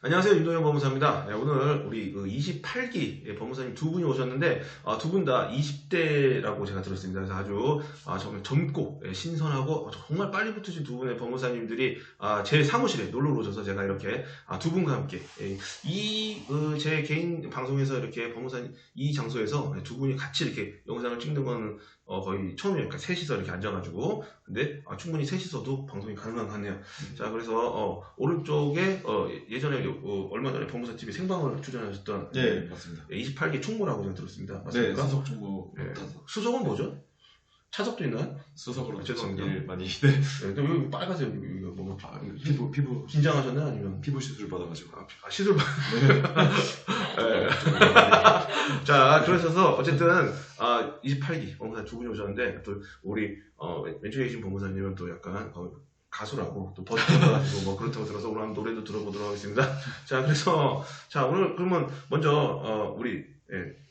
안녕하세요. 윤동현 법무사입니다. 네, 오늘 우리 28기 법무사님 두 분이 오셨는데 두 분 다 20대라고 제가 들었습니다. 그래서 아주 정말 젊고 신선하고 정말 빨리 붙으신 두 분의 법무사님들이 제 사무실에 놀러 오셔서 제가 이렇게 두 분과 함께 제 개인 방송에서 이렇게 법무사님 이 장소에서 두 분이 같이 이렇게 영상을 찍는 건 거의 처음이에요. 그러니까 셋이서 이렇게 앉아가지고 근데 충분히 셋이서도 방송이 가능한 것 같네요. 자, 그래서 오른쪽에 예전에 얼마 전에 법무사 TV 생방을 출연하셨던 네, 맞습니다. 28기 총무라고 제가 들었습니다. 네, 맞습니까? 수석 총무. 수석은 뭐죠? 차석도 있나요? 수석으로 죄송합니다. 일 많이. 네. 근데 여기 빨간색 이거 뭐 피부 긴장하셨나요? 아니면 피부 시술 받아가지고. 시술 받. 네. 자, 그러셔서 어쨌든 28기 법무사 두 분이 오셨는데 또 우리 왼쪽에 계신 법무사님은 또 약간 가수라고 또 버스가지고 뭐 그렇다고 들어서 오늘 한번 노래도 들어보도록 하겠습니다. 자, 그래서 자 오늘 그러면 먼저 우리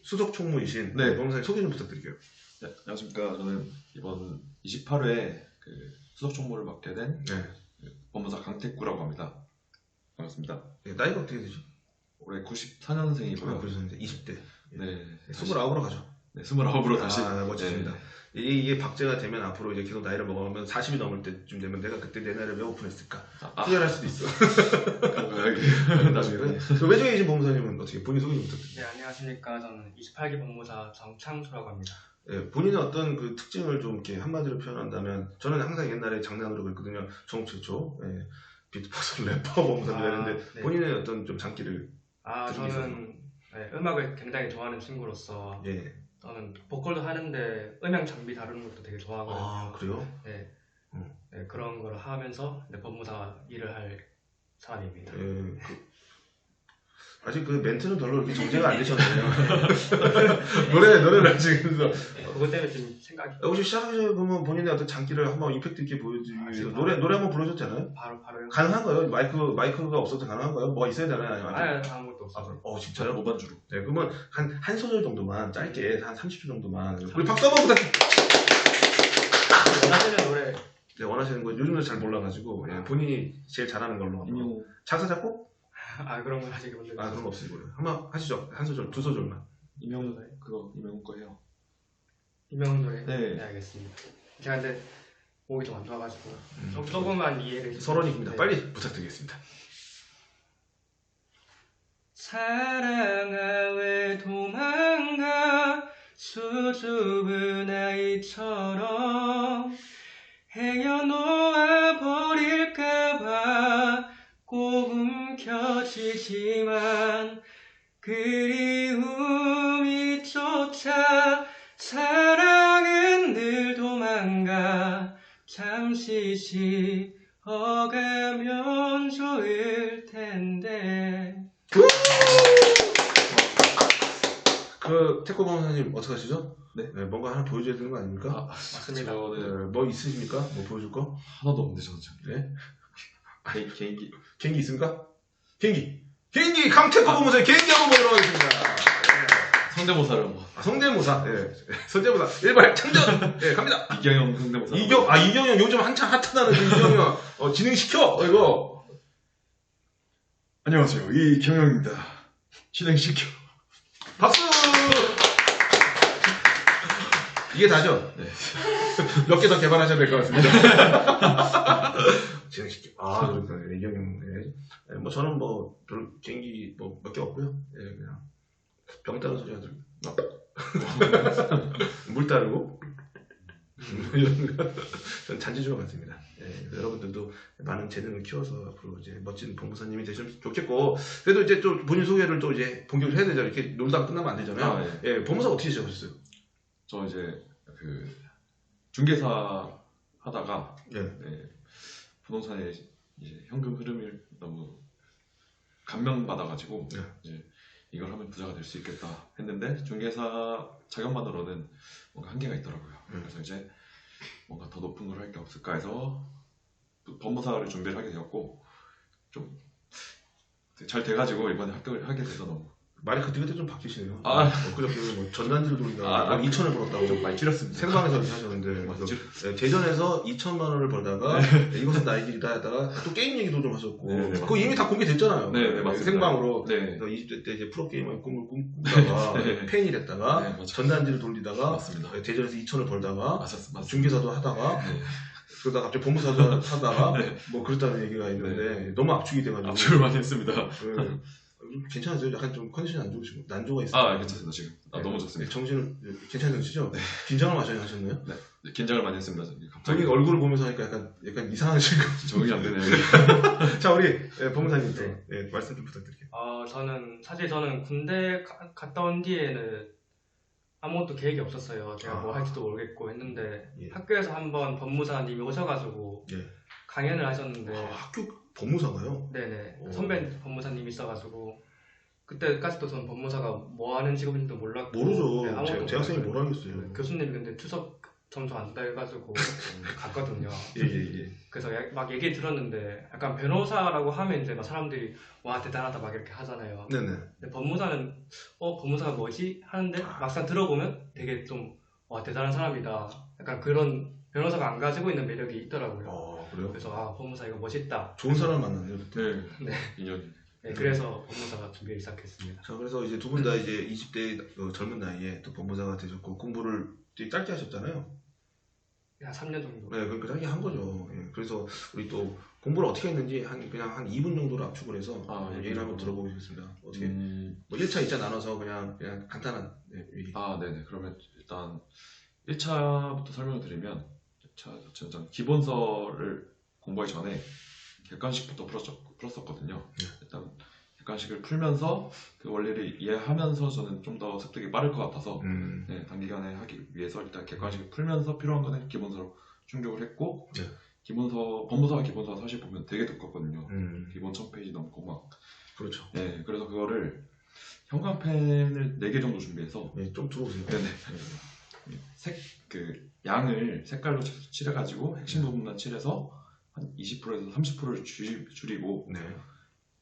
수석 총무이신 법무사님 소개 좀 부탁드릴게요. 네, 안녕하십니까. 저는 이번 28회 수석 총무를 맡게 된 법무사 강택구라고 합니다. 반갑습니다. 네, 나이가 어떻게 되죠? 올해 94년생이고요. 그래서 이제 20대. 네. 29으로 가죠. 네, 29으로 다시. 멋지습니다. 네. 이게 박제가 되면 앞으로 이제 계속 나이를 먹으면 40이 넘을 때쯤 되면 내가 그때 내 나이를 왜 오픈했을까? 후회할 수도 있어. 나중에. 그 외국에 계신 법무사님은 어떻게 본인 소개 좀 부탁드립니다. 네, 안녕하십니까. 저는 28기 법무사 정창수라고 합니다. 네, 본인의 어떤 그 특징을 좀 이렇게 한마디로 표현한다면 저는 항상 옛날에 장난으로 그랬거든요. 전국 최초 비트박스 래퍼 법무사입니다. 했는데 네. 본인의 어떤 좀 장기를 저는 음악을 굉장히 좋아하는 친구로서 저는 보컬도 하는데 음향 장비 다루는 것도 되게 좋아하거든요. 그래요? 네. 네, 그런 걸 하면서 법무사 일을 할 사람입니다. 아직 그 멘트는 별로 이렇게 정제가 안 되셨네요. 노래를 아직 그래서 그것 때문에 좀 생각이. 혹시 시작하기 전에 그러면 본인의 어떤 장기를 한번 임팩트 있게 보여주기 위해서 노래 한번 불러줬잖아요. 바로 가능한가요? 마이크가 없어도 가능한가요? 뭐가 있어야 되나요? 아무것도 없어요. 진짜요? 무반주로. 네, 그러면 한 소절 정도만 짧게 한 30초 정도만 우리 박수 한번 부탁드립니다. 원하시는 노래. 네, 원하시는 거 요즘도 잘 몰라가지고 본인이 제일 잘하는 걸로 인용. 작사 작곡? 그런 건 아직 없는데. 그런 거 없으시고요. 한번 하시죠. 한 소절, 두 소절만. 이명 거 해요. 이명 노래? 네. 네, 알겠습니다. 제가 근데 목이 좀 안 좋아가지고 조금만 이해를 서론입니다. 네. 빨리 부탁드리겠습니다. 사랑아 왜 도망가 수줍은 아이처럼 헤어놓아 버릴까봐 꼭 움켜쥐지만 그리움이 쫓아 사랑은 늘 도망가 잠시 쉬어가면 좋을 텐데. 태코 법무사님 어떻게 하시죠? 네, 뭔가 하나 보여줘야 되는 거 아닙니까? 맞습니다. 저는 뭐 있으십니까? 뭐 보여줄 거? 하나도 없는데 저는 참. 네? 개인기. 개인기 있습니까? 개인기 강태코 법무사님 개인기 한번 보도록 하겠습니다. 성대모사를 한번. 성대모사, 성대모사 일발 창전, 갑니다. 이경영 성대모사. 이경영 요즘 한창 핫하다는 그 이경영 진행시켜 이거. 안녕하세요, 이경영입니다. 진행시켜. 박수. 이게 다죠? 네. 몇 개 더 개발하셔야 될 것 같습니다. 진행시켜. 그렇구나. 이경영. 뭐 저는 뭐 별 개인기 뭐 몇 개 없고요. 그냥 병 따른 소리 하더라고요. 물 따르고. 전 잔지주와 같습니다. 여러분들도 많은 재능을 키워서 앞으로 이제 멋진 법무사님이 되시면 좋겠고, 그래도 이제 또 본인 소개를 또 이제 본격적으로 해야 되잖아요. 이렇게 놀다가 끝나면 안 되잖아요. 법무사 어떻게 시작하셨어요? 저 이제 중개사 하다가 부동산에 이제 현금 흐름을 너무 감명받아가지고 이제 이걸 하면 부자가 될 수 있겠다 했는데 중개사 자격만으로는 뭔가 한계가 있더라고요. 그래서 이제 뭔가 더 높은 걸 할 게 없을까 해서 법무사를 준비를 하게 되었고 좀 잘 돼가지고 이번에 합격을 하게 돼서 너무 말이 그때그때 좀 바뀌시네요. 아. 그저께 뭐 전단지를 돌린다고 아, 2천을 벌었다고 좀 많이 줄였습니다. 생방에서 이렇게 하셨는데 많이 그래서 대전에서 2천만 원을 벌다가 이것은 나의 길이다 했다가 또 게임 얘기도 좀 하셨고 네, 네, 그거 이미 다 공개됐잖아요. 네, 맞습니다. 생방으로 네. 20대 때 이제 프로게이머의 꿈을 꿈꾸다가 네. 팬이 됐다가 네, 맞아요. 전단지를 돌리다가 맞습니다. 대전에서 2천을 벌다가 맞습니다. 중개사도 하다가 네. 그러다 갑자기 법무사도 하다가 네. 뭐 그렇다는 얘기가 있는데 너무 압축이 돼가지고 압축을 많이 했습니다. 괜찮으세요? 약간 좀 컨디션이 안 좋으시고 난조가 있어요. 아, 괜찮습니다. 지금. 너무 좋습니다. 정신은 괜찮으시죠? 네. 긴장을 많이 하셨나요? 네, 긴장을 많이 했습니다. 갑자기 본인 얼굴을 보면서 하니까 약간 이상하신 거. 적응이 안 되네요. 자, 우리 법무사님 또 말씀 좀 부탁드릴게요. 저는 군대 갔다 온 뒤에는 아무것도 계획이 없었어요. 제가 뭐 할지도 모르겠고 했는데 학교에서 한번 법무사님이 오셔가지고 강연을 하셨는데 학교 법무사가요? 네네. 선배 법무사님이 있어가지고 그때까지도 저는 법무사가 뭐 하는 직업인지도 몰랐고 모르죠. 아무것도 재학생이 몰랐어요. 뭘 알겠어요. 교수님이 근데 추석 점수 안 따가지고 갔거든요. 예. 그래서 막 얘기 들었는데 약간 변호사라고 하면 이제 막 사람들이 와 대단하다 막 이렇게 하잖아요. 네네. 근데 법무사는 법무사가 뭐지? 하는데 막상 들어보면 되게 좀 와 대단한 사람이다. 약간 그런 변호사가 안 가지고 있는 매력이 있더라고요. 그래요? 그래서 법무사 이거 멋있다. 좋은 사람 만났네요. 그때. 네. 인연. 네, 그래서 법무사가 준비를 시작했습니다. 자, 그래서 이제 두 분 다 이제 20대 젊은 나이에 또 법무사가 되셨고 공부를 되게 짧게 하셨잖아요. 한 3년 정도. 네, 그러니까 짧게 한 거죠. 그래서 우리 또 공부를 어떻게 했는지 그냥 한 2분 정도로 압축을 해서 얘기를 한번 들어보겠습니다. 어떻게 뭐 1차, 2차 나눠서 그냥 간단한 얘기. 네네. 그러면 일단 1차부터 설명을 드리면 전 기본서를 공부하기 전에 객관식부터 풀었었거든요. 일단 객관식을 풀면서 그 원리를 이해하면서 저는 좀 더 습득이 빠를 것 같아서 단기간에 하기 위해서 일단 객관식을 풀면서 필요한 거는 기본서로 충족을 했고 법무사와 기본서가 사실 보면 되게 두껍거든요. 기본 1000페이지 넘고 막. 그렇죠. 네, 그래서 그거를 형광펜을 4개 정도 준비해서 좀 들어오세요. 네네. 양을 색깔로 칠해가지고 핵심 부분만 칠해서 한 20%에서 30%를 줄이고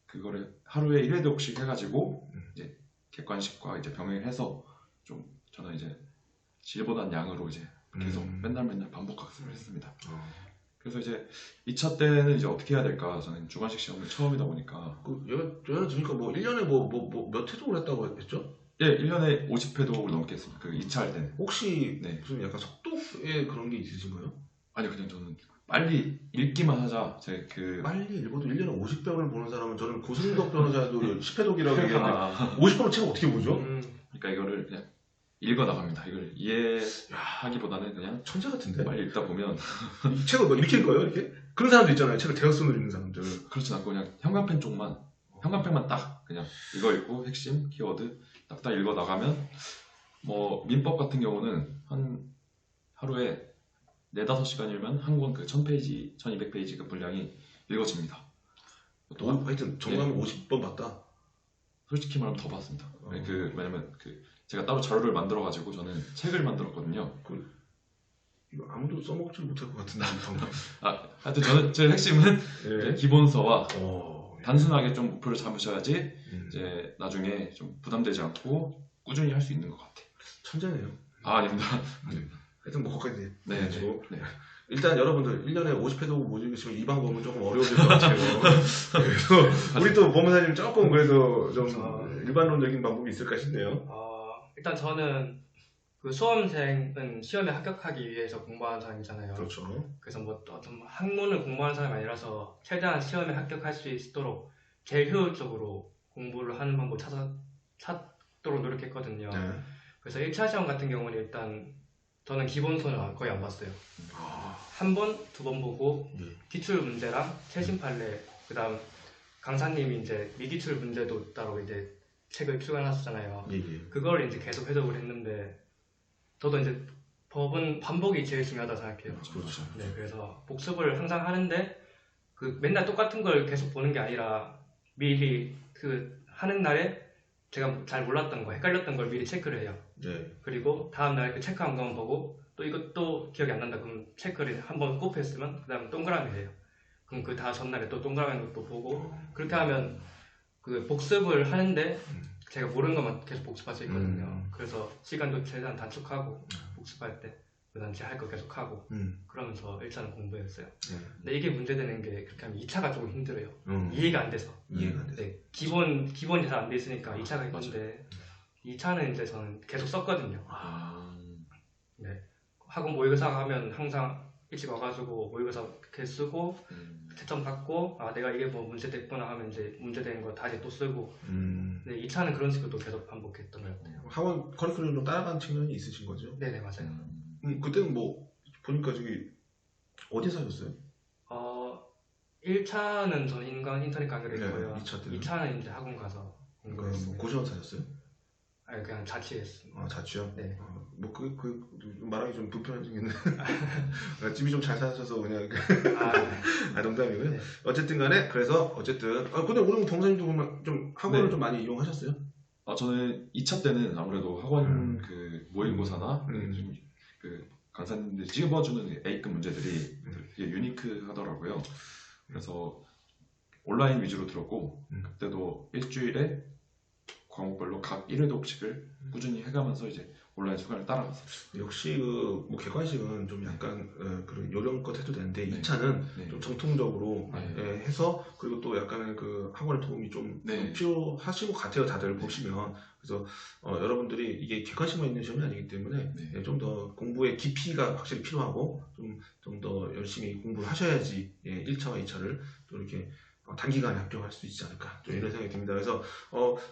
그거를 하루에 1회독씩 해가지고 이제 객관식과 이제 병행해서 좀 저는 이제 질보단 양으로 이제 계속 맨날 반복학습을 했습니다. 그래서 이제 2차 때는 이제 어떻게 해야 될까? 저는 주관식 시험이 처음이다 보니까 저는 들으니까 뭐 1년에 몇 회독을 했다고 했죠? 네, 1년에 50회독을 넘게 했습니다. 그 2차 할 때는. 혹시 무슨 약간 속도에 그런 게 있으신가요? 아니요, 그냥 저는 빨리 읽기만 하자. 빨리 읽어도 1년에 50회를 보는 사람은 저는 고승덕 변호사도 10회독이라고 얘기했는데 50회는 책 어떻게 보죠? 그러니까 이거를 그냥 읽어 나갑니다. 이걸 이해하기보다는 그냥 천재 같은데? 빨리 읽다 보면 이 책을 뭐 이렇게 읽어요? 이렇게? 그런 사람도 있잖아요. 책을 대각선으로 읽는 사람들. 그렇진 않고 그냥 형광펜만 딱 그냥 이거 읽고 핵심 키워드 딱 읽어 나가면 뭐 민법 같은 경우는 한 하루에 4-5시간이면 한 권 그 1000페이지, 1200페이지 그 분량이 읽어집니다. 하여튼 정말 50번 봤다. 솔직히 말하면 더 봤습니다. 왜냐면 제가 따로 자료를 만들어가지고 저는 책을 만들었거든요. 이거 아무도 써먹지 못할 것 같은데. 하여튼 제 핵심은 기본서와 단순하게 좀 목표를 잡으셔야지 이제 나중에 좀 부담되지 않고 꾸준히 할 수 있는 것 같아요. 천재네요. 아닙니다. 하여튼 뭐 거기까지. 네. 일단 여러분들 1년에 50회독 못 읽으시면 이 방법은 조금 어려우실 것 같아요. 그래서 우리 또 법무사님 조금 그래도 좀 일반론적인 방법이 있을까 싶네요. 일단 저는 그 수험생은 시험에 합격하기 위해서 공부하는 사람이잖아요. 그렇죠. 그래서 뭐 어떤 학문을 공부하는 사람이 아니라서 최대한 시험에 합격할 수 있도록 제일 효율적으로 공부를 하는 방법 찾도록 노력했거든요. 그래서 1차 시험 같은 경우는 일단 저는 기본서는 거의 안 봤어요. 한 번, 2번 보고 기출 문제랑 최신 판례, 그다음 강사님이 이제 미기출 문제도 따로 이제 책을 출간하셨잖아요. 그걸 이제 계속 해석을 했는데 저도 이제 법은 반복이 제일 중요하다고 생각해요. 그렇죠. 네, 그래서 복습을 항상 하는데 맨날 똑같은 걸 계속 보는 게 아니라 미리 하는 날에 제가 잘 몰랐던 거, 헷갈렸던 걸 미리 체크를 해요. 그리고 다음 날 그 체크한 것만 보고 또 이것도 기억이 안 난다. 그럼 체크를 한번 곱했으면 그 다음 동그라미 해요. 그럼 그 다음 전날에 또 동그라미 것도 보고 그렇게 하면 그 복습을 하는데 제가 모르는 것만 계속 복습할 수 있거든요. 그래서 시간도 최대한 단축하고 복습할 때 난 제 할 거 계속 하고 그러면서 1차는 공부했어요. 근데 이게 문제되는 게 그렇게 하면 2차가 조금 힘들어요. 이해가 안 돼서. 이해가 안 돼서. 네, 기본이 잘 안 돼 있으니까 2차가 힘든데 2차는 이제 저는 계속 썼거든요. 네, 학원 모의고사 하면 항상 일찍 와가지고 모의고사 이렇게 쓰고 채점 받고 아 내가 이게 뭐 문제됐구나 하면 이제 문제된 거 다시 또 쓰고. 네, 2차는 그런 식으로 또 계속 반복했던 것 같아요. 학원 커리큘럼으로 따라간 측면이 있으신 거죠? 네네 맞아요. 그때는 뭐 보니까 저기 어디서 하셨어요? 1차는 저는 인터넷 강의를 네, 했고요. 2차 2차는 이제 학원 가서 뭐 공부했어요. 고시원 사셨어요? 아니 그냥 자취했습니다. 자취요? 네. 말하기 좀 불편하시겠네. 집이 좀 잘 사셔서 그냥 농담이고요. 네. 어쨌든 간에 그래서 어쨌든 근데 오늘 봉사님도 보면 좀 학원을 네. 좀 많이 이용하셨어요? 저는 2차 때는 아무래도 학원 그 모의고사나 그 강사님들이 찍어주는 A급 문제들이 되게 유니크하더라고요. 그래서 온라인 위주로 들었고 그때도 일주일에 과목별로 각 1회독씩을 꾸준히 해가면서 이제 온라인 수강을 따라갔었죠. 역시 뭐 객관식은 좀 약간 그런 요령껏 해도 되는데 네. 2차는 네. 좀 정통적으로 네. 해서 그리고 또 약간 그 학원의 도움이 좀 네. 필요하신 것 같아요. 다들 보시면. 그래서 여러분들이 이게 객관식만 있는 시험이 아니기 때문에 네. 좀 더 공부의 깊이가 확실히 필요하고 좀 더 열심히 공부를 하셔야지 1차와 2차를 또 이렇게 단기간에 합격할 수 있지 않을까 좀 이런 생각이 듭니다. 그래서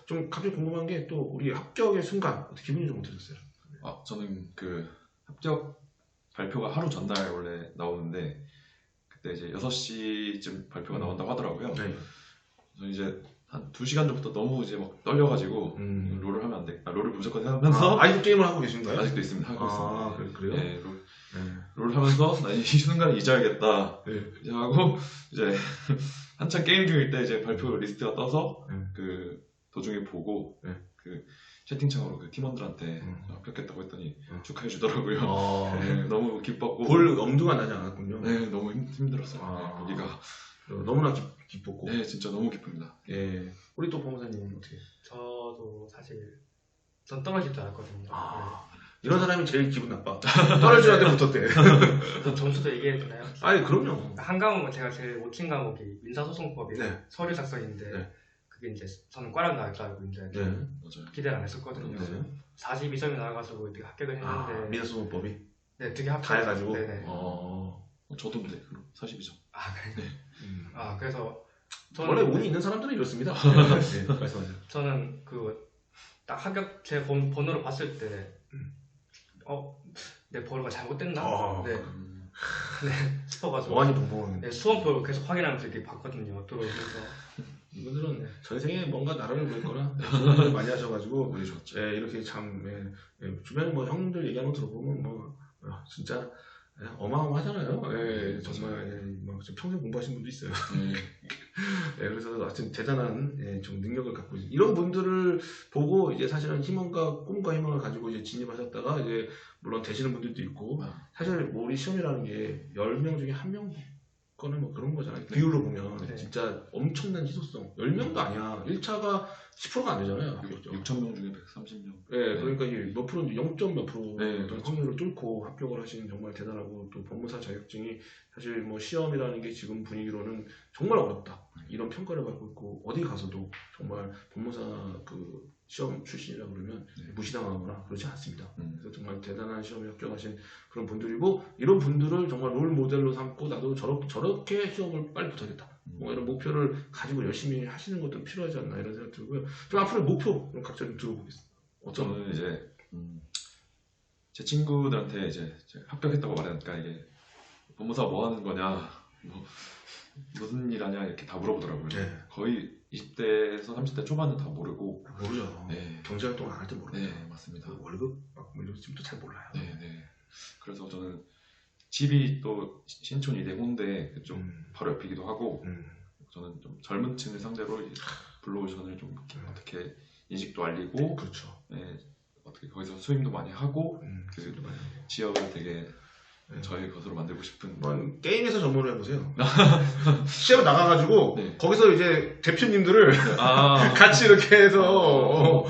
좀 갑자기 궁금한 게 또 우리 합격의 순간 어떻게 기분이 좀 어떠셨어요? 저는 그 합격 발표가 하루 전날 원래 나오는데 그때 이제 6시쯤 발표가 나온다고 하더라고요. 네. 저는 이제 한 2시간 전부터 너무 이제 막 떨려가지고 롤을 하면 안 돼. 롤을 무조건 하면서 아직도 게임을 하고 계신가요? 아직도 있습니다. 하고 있습니다. 그래요? 네, 롤 하면서 나 이 순간을 잊어야겠다. 이제 하고 이제 한참 게임 중일 때 이제 발표 리스트가 떠서 그 도중에 보고 그 채팅창으로 그 팀원들한테 합격했다고 했더니 축하해 주더라고요. 네, 너무 기뻤고 볼 엄두가 나지 않았군요. 네, 너무 힘들었어요. 보기가 너무나 기뻤고. 네, 진짜 너무 기쁩니다. 예. 우리 또 법무사님 어떻게? 저도 사실 전 떨어질 줄 알았거든요. 이런 사람이 제일 기분 나빠. 떨어져야 돼 붙었대. 전 점수도 얘기해주나요? 아니 그럼요. 한 과목은 제가 제일 못 친 과목이 민사소송법이 서류 작성인데 그게 이제 저는 과락 나올 줄 알고 이제 맞아요. 기대를 안 했었거든요. 42점이 나와가지고 되게 합격을 했는데 민사소송법이 되게 합격 다 해가지고. 네네. 저도 근데 42점. 그래서 저는 원래 운이 있는 사람들은 이렇습니다. 네, 말씀하세요. 저는 그 딱 합격 제 번호를 봤을 때 내 번호가 잘못됐나? 네. 싶어가지고 어안이 벙벙. 네, 수험표 계속 확인하면서 이렇게 봤거든요. 들어오면서 이분들은 전생에 뭔가 나라를 구했거나 공부를 많이 하셔가지고 운이 좋죠. 이렇게 참 주변에 뭐 형들 얘기하는 거 들어보면 뭐 진짜 어마어마하잖아요. 정말 평생 공부하신 분도 있어요. 그래서 하여튼 대단한 좀 능력을 갖고 이런 분들을 보고 이제 사실은 희망과 꿈과 희망을 가지고 이제 진입하셨다가 이제 물론 되시는 분들도 있고 사실 뭐 우리 시험이라는 게 10명 중에 1명 거는 뭐 그런 거잖아요. 비율로 보면 진짜 엄청난 희소성. 10명도 아니야. 1차가 10%가 안 되잖아요. 6,000명 중에 130명. 그러니까 이게 몇 프로, 0. 몇 프로 어떤 확률을 뚫고 합격을 하신 정말 대단하고 또 법무사 자격증이 사실 뭐 시험이라는 게 지금 분위기로는 정말 어렵다. 이런 평가를 받고 있고 어디 가서도 정말 법무사 그 시험 출신이라고 그러면 무시당하거나 그렇지 않습니다. 그래서 정말 대단한 시험에 합격하신 그런 분들이고 이런 분들을 정말 롤 모델로 삼고 나도 저렇게 시험을 빨리 붙어야겠다. 뭐 이런 목표를 가지고 열심히 하시는 것도 필요하지 않나 이런 생각 들고요. 좀 앞으로 목표 좀 각자 좀 들어보겠습니다. 저는 이제 제 친구들한테 이제 합격했다고 말하니까 이게 법무사 뭐 하는 거냐, 뭐 무슨 일 하냐 이렇게 다 물어보더라고요. 거의 20대에서 30대 초반은 다 모르고 모르죠. 경제활동 안 할 때 모르죠. 네, 맞습니다. 그 월급 막 이런 것도 잘 몰라요. 그래서 저는 집이 또 신촌 이대 홍대 좀 바로 옆이기도 하고 저는 좀 젊은 층을 상대로 블루오션을 좀 어떻게 인식도 알리고 그렇죠. 어떻게 거기서 수임도 많이 하고 그 지역을 되게 네. 저희 것으로 만들고 싶은 한번 게임에서 전문을 해보세요. 시합 나가가지고 네. 거기서 이제 대표님들을 아, 같이 이렇게 해서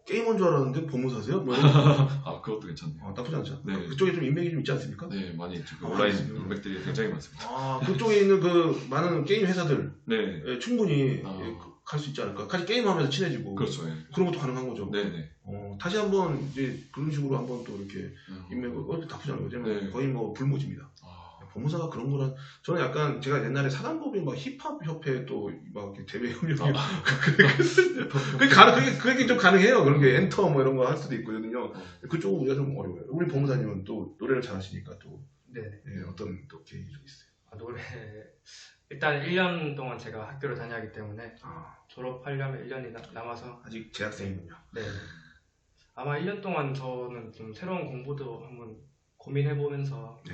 게임인 줄 알았는데 법무사세요? 뭐 이런 아 그것도 괜찮네요. 나쁘지 않죠. 네. 그쪽에 좀 인맥이 좀 있지 않습니까? 네, 많이 있죠. 그 아, 온라인 네. 인맥들이 굉장히 많습니다. 그쪽에 있는 그 많은 게임 회사들 네, 충분히 아. 갈 수 있지 않을까. 같이 게임하면서 친해지고 그렇죠. 예. 그런 것도 가능한 거죠. 네, 네. 다시 한번 이제 그런 식으로 한번 또 이렇게 음. 인맥을 나쁘지 않은 거죠. 네. 거의 뭐 불모집니다. 아, 법무사가 그런 거란 저는 약간 제가 옛날에 사단법인 막 힙합 협회 또 막 대외 협력이 그게 좀 가능해요. 그런 게 엔터 뭐 이런 거 할 수도 있거든요. 그쪽은 우리가 좀 어려워요. 우리 법무사님은 또 노래를 잘하시니까 또 네. 어떤 또 계획이 좀 있어요. 노래 일단 1년 동안 제가 학교를 다녀야 하기 때문에 아, 졸업하려면 1년이 남아서 아직 재학생이군요. 네. 아마 1년 동안 저는 좀 새로운 공부도 한번 고민해보면서 네.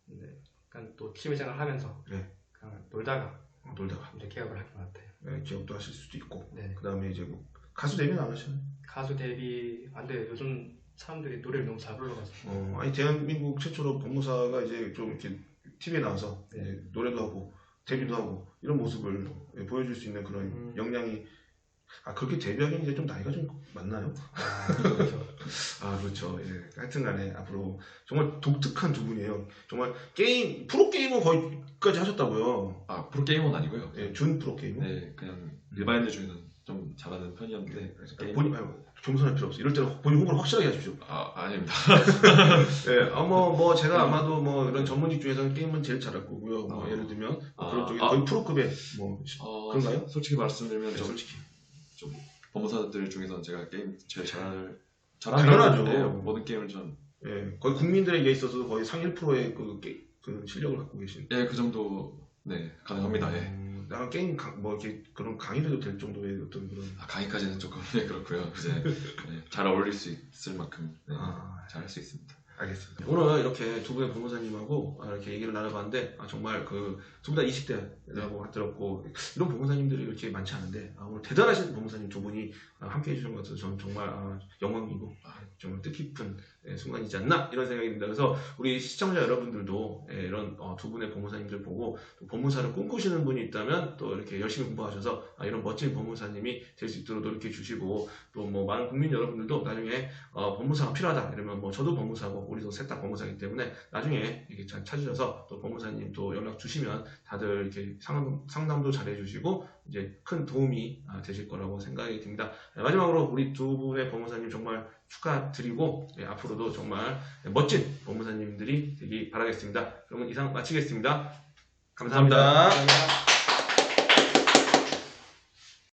네. 약간 또 취미생활 하면서 네. 그냥 놀다가 놀다가 이제 개업을 할 것 같아요. 기업도 하실 수도 있고 네. 그 다음에 이제 뭐 가수 데뷔는 안 하시나요? 가수 데뷔 안 돼. 요즘 사람들이 노래를 너무 잘 불러가지고. 아니 대한민국 최초로 법무사가 이제 좀 이렇게 TV에 나와서 네. 이제 노래도 하고 데뷔도 하고 이런 모습을 보여줄 수 있는 그런 역량이 그렇게 데뷔하기는 이제 좀 나이가 좀 많나요? 그렇죠. 그렇죠. 예. 하여튼간에 앞으로 정말 독특한 두 분이에요. 정말 게임 프로게이머 거기까지 하셨다고요. 아 프로게이머는 아니고요. 예, 준 프로게이머. 네, 그냥 일반인들 중에는 좀 잘하는 편이었는데 그래서 게임- 본인 겸손할 필요 없어. 이럴 때는 본인 홍보를 확실하게 하십시오. 아닙니다. 예, 뭐 제가 아마도 뭐 이런 전문직 중에서는 게임은 제일 잘할 거고요. 뭐 예를 들면 그런 쪽에 거의 프로급의 뭐 그런가요? 솔직히 말씀드리면 네, 좀 솔직히 법무사들 중에서는 제가 게임 제일 잘하는 당연하죠. 네, 모든 게임을 전 예, 거의 국민들에게 있어서 거의 상위 프로의 그 실력을 갖고 계신. 예, 그 정도 네 가능합니다. 예. 나랑 게임 뭐 이렇게 그런 강의를 해도 될 정도의 어떤 그런. 강의까지는 조금 네, 그렇고요. 이제 네, 잘 어울릴 수 있을 만큼 네, 잘 할 수 있습니다. 알겠습니다. 오늘 이렇게 두 분의 법무사님하고 이렇게 얘기를 나눠봤는데 정말 두 분 다 20대라고 들었고 이런 법무사님들이 이렇게 많지 않은데 오늘 대단하신 법무사님 두 분이 함께 해주신 것 같아서 저는 정말 영광이고 정말 뜻깊은 순간이지 않나 이런 생각이 듭니다. 그래서 우리 시청자 여러분들도 이런 두 분의 법무사님들 보고 또 법무사를 꿈꾸시는 분이 있다면 또 이렇게 열심히 공부하셔서 이런 멋진 법무사님이 될 수 있도록 노력해 주시고 또 뭐 많은 국민 여러분들도 나중에 법무사가 필요하다 이러면 뭐 저도 법무사고 우리도 셋 다 법무사이기 때문에 나중에 이렇게 잘 찾으셔서 또 법무사님 또 연락 주시면 다들 이렇게 상담도 잘 해주시고 이제 큰 도움이 되실 거라고 생각이 듭니다. 마지막으로 우리 두 분의 법무사님 정말 축하드리고 앞으로도 정말 멋진 법무사님들이 되기 바라겠습니다. 그러면 이상 마치겠습니다. 감사합니다. 감사합니다.